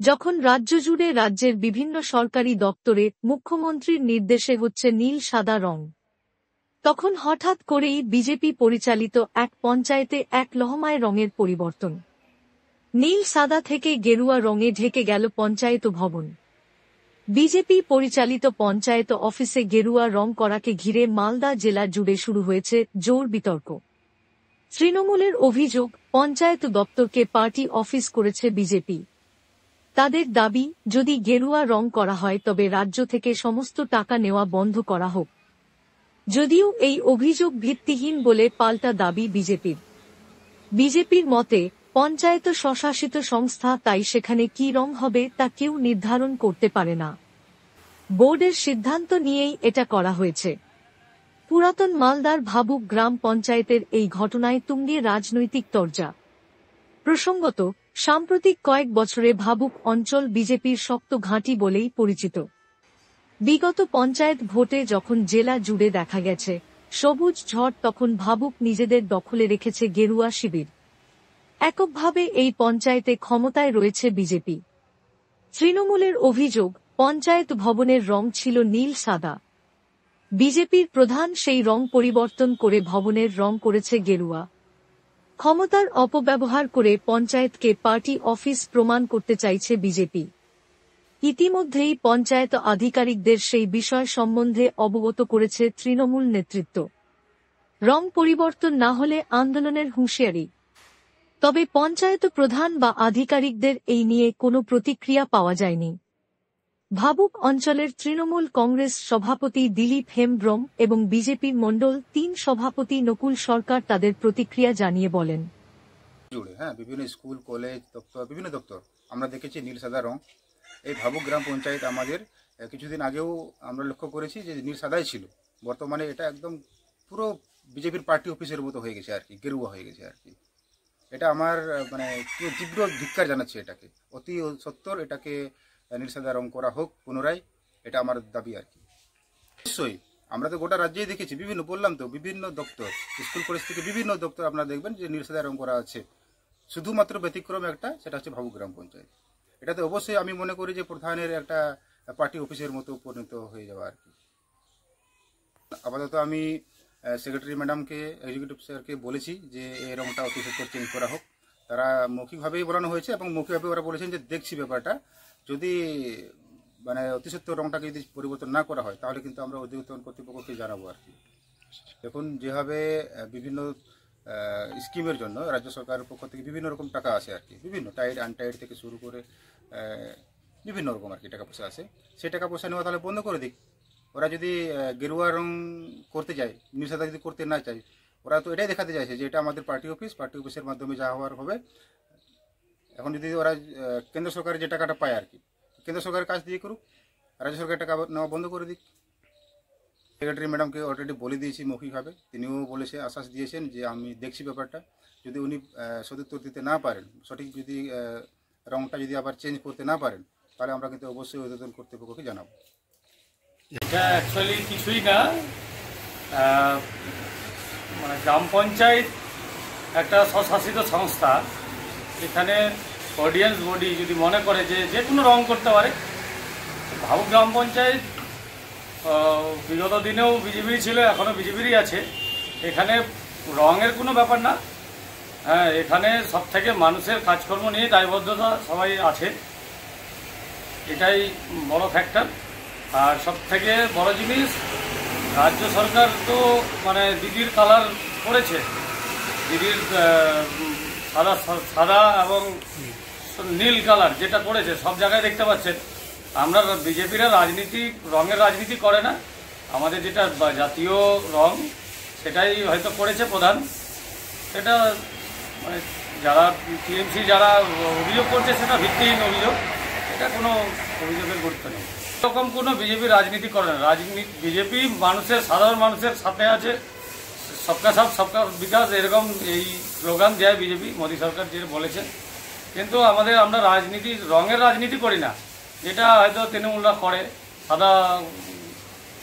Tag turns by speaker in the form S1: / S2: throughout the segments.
S1: যখন রাজ্য জুড়ে রাজ্যের বিভিন্ন সরকারি দপ্তরে মুখ্যমন্ত্রীর নির্দেশে হচ্ছে নীল সাদা রং, তখন হঠাৎ করেই বিজেপি পরিচালিত এক পঞ্চায়েতে এক লহমায় রঙের পরিবর্তন। নীল সাদা থেকে গেরুয়া রঙে ঢেকে গেল পঞ্চায়েত ভবন। বিজেপি পরিচালিত পঞ্চায়েত অফিসে গেরুয়া রং করাকে ঘিরে মালদা জেলা জুড়ে শুরু হয়েছে জোর বিতর্ক। তৃণমূলের অভিযোগ, পঞ্চায়েত দপ্তরকে পার্টি অফিস করেছে বিজেপি। তাদের দাবি, যদি গেরুয়া রং করা হয় তবে রাজ্য থেকে সমস্ত টাকা নেওয়া বন্ধ করা হোক। যদিও এই অভিযোগ ভিত্তিহীন বলে পাল্টা দাবি বিজেপির। বিজেপির মতে, পঞ্চায়েত স্বশাসিত সংস্থা, তাই সেখানে কি রং হবে তা কেউ নির্ধারণ করতে পারে না। বোর্ডের সিদ্ধান্ত নিয়েই এটা করা হয়েছে। পুরাতন মালদার ভাবুক গ্রাম পঞ্চায়েতের এই ঘটনায় তুঙ্গে রাজনৈতিক তরজা। প্রসঙ্গত, সাম্প্রতিক কয়েক বছরে ভাবুক অঞ্চল বিজেপির শক্ত ঘাঁটি বলেই পরিচিত। বিগত পঞ্চায়েত ভোটে যখন জেলা জুড়ে দেখা গেছে সবুজ ঝড়, তখন ভাবুক নিজেদের দখলে রেখেছে গেরুয়া শিবির। এককভাবে এই পঞ্চায়েতে ক্ষমতায় রয়েছে বিজেপি। তৃণমূলের অভিযোগ, পঞ্চায়েত ভবনের রং ছিল নীল সাদা। বিজেপির প্রধান সেই রং পরিবর্তন করে ভবনের রং করেছে গেরুয়া। ক্ষমতার অপব্যবহার করে পঞ্চায়েতকে পার্টি অফিস প্রমাণ করতে চাইছে বিজেপি। ইতিমধ্যেই পঞ্চায়েত আধিকারিকদের সেই বিষয় সম্বন্ধে অবগত করেছে তৃণমূল নেতৃত্ব। রং পরিবর্তন না হলে আন্দোলনের হুঁশিয়ারি। তবে পঞ্চায়েত প্রধান বা আধিকারিকদের এই নিয়ে কোনো প্রতিক্রিয়া পাওয়া যায়নি। ভাবুক অঞ্চলের তৃণমূল কংগ্রেস সভাপতি দিলীপ হেমব্রম এবং বিজেপি মণ্ডল ৩ সভাপতি নকুল সরকার তাদের প্রতিক্রিয়া জানিয়ে বলেন,
S2: বিভিন্ন স্কুল, কলেজ, দপ্তর, বিভিন্ন দপ্তর আমরা দেখেছি নীল সাদা রং। এই ভাবুক গ্রাম পঞ্চায়েত আমাদের কিছুদিন আগেও আমরা লক্ষ্য করেছি যে নীল সাদাই ছিল। বর্তমানে এটা একদম পুরো বিজেপির পার্টি অফিসের মতো হয়ে গেছে আর কি, গেরুয়া হয়ে গেছে আর কি। এটা আমার তীব্র ধিক্কার জানাচ্ছে। এটাকে অতি সত্বর এটাকে নীল সাদা রং করা হোক পুনরায়, এটা আমার দাবি আর কি। নিশ্চয়ই আমরা তো গোটা রাজ্যেই দেখেছি, বিভিন্ন দপ্তর, স্কুল কলেজ থেকে বিভিন্ন দপ্তর আপনারা দেখবেন যে নীল সাদা রং করা আছে। শুধুমাত্র ব্যতিক্রম একটা, সেটা হচ্ছে ভাবুক গ্রাম পঞ্চায়েত। এটাতে অবশ্যই আমি মনে করি যে প্রধানের একটা পার্টি অফিসের মতো পরিণত হয়ে যাওয়া আর কি। আপাতত আমি সেক্রেটারি ম্যাডামকে, এক্সিকিউটিভ স্যারকে বলেছি যে এই রংটা অতি সত্বর চেঞ্জ করা হোক। তারা মৌখিকভাবেই বলানো হয়েছে এবং মৌখিকভাবে ওরা বলেছেন যে দেখছি ব্যাপারটা, যদি অতি সত্বর রংটাকে যদি পরিবর্তন না করা হয় তাহলে কিন্তু আমরা অধিকতর কর্তৃপক্ষকে জানাবো আর কি। দেখুন, যেভাবে বিভিন্ন স্কিমের জন্য রাজ্য সরকারের পক্ষ থেকে বিভিন্ন রকম টাকা আসে আর কি, বিভিন্ন টাইড আনটাইড থেকে শুরু করে বিভিন্ন রকম আর কি টাকা পয়সা আসে। সেই টাকা পয়সা নেওয়া তাহলে বন্ধ করে দিক। ওরা যদি গেরুয়া রং করতে যায়, নীল সাদা যদি করতে না চায়, ওরা তো এটাই দেখাতে চাইছে যে এটা আমাদের পার্টি অফিসের মাধ্যমে যা হওয়ার হবে। এখন যদি ওরা কেন্দ্র সরকারের যে টাকাটা পায় আর কি, কেন্দ্র সরকারের কাজ দিয়ে করুক, রাজ্য সরকারের টাকা নেওয়া বন্ধ করে দিক। সেক্রেটারি ম্যাডামকে অলরেডি বলে দিয়েছি মৌখিকভাবে, তিনিও বলেছে, আশ্বাস দিয়েছেন যে আমি দেখছি ব্যাপারটা। যদি উনি সদুত্তর দিতে না পারেন, সঠিক যদি রংটা যদি আবার চেঞ্জ করতে না পারেন, তাহলে আমরা কিন্তু অবশ্যই ঊর্ধ্বতন কর্তৃপক্ষকে জানাবো।
S3: এটা অ্যাকচুয়ালি কিছুই না, গ্রাম পঞ্চায়েত একটা স্বশাসিত সংস্থা। এখানে অডিয়েন্স বডি যদি মনে করে যে যে কোনো রং করতে পারে। ভাবুক গ্রাম পঞ্চায়েত বিগত দিনেও বিজেপি ছিল, এখনও বিজেপিরই আছে। এখানে রঙের কোনো ব্যাপার না। হ্যাঁ, এখানে সব থেকে মানুষের কাজকর্ম নিয়ে দায়বদ্ধতা সবাই আছে, এটাই বড় ফ্যাক্টর। আর সব থেকে বড় জিনিস, রাজ্য সরকার তো দিদির কালার করেছে, দিদির সাদা এবং নীল কালার যেটা করেছে সব জায়গায় দেখতে পাচ্ছেন। আমরা বিজেপিরা রঙের রাজনীতি করে না, আমাদের যেটা জাতীয় রং সেটাই হয়তো করেছে প্রধান। এটা যারা টিএমসি যারা অভিযোগ করছে সেটা ভিত্তিহীন অভিযোগ, এটা কোনো অভিযোগের গুরুত্ব নেই। এরকম কোনো বিজেপি রাজনীতি করে না। বিজেপি সাধারণ মানুষের সাথে আছে, সবকা সাথ সবকা বিকাশ, এরকম এই স্লোগান দেয় বিজেপি, মোদী সরকার যে বলেছেন। কিন্তু আমরা রঙের রাজনীতি করি না, যেটা হয়তো তৃণমূলরা করে,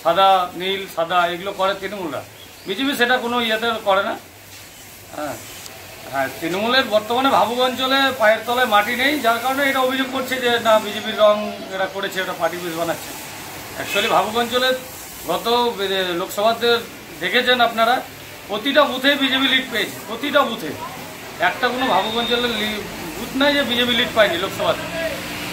S3: সাদা নীল সাদা এগুলো করে তৃণমূলরা। বিজেপি সেটা কোনো ইয়েতে করে না। হ্যাঁ, হ্যাঁ, তৃণমূলের বর্তমানে ভাবুক অঞ্চলে পায়ের তলায় মাটি নেই, যার কারণে এটা অভিযোগ করছে যে না বিজেপির রং এরা করেছে, এটা পার্টি পিস বানাচ্ছে। অ্যাকচুয়ালি ভাবুক অঞ্চলে গত লোকসভাতে দেখেছেন আপনারা, প্রতিটা বুথে বিজেপি লিড পেয়েছে, প্রতিটা বুথে। একটা কোনো ভাবুক অঞ্চলের বুথ নাই যে বিজেপি লিড পায়নি লোকসভাতে।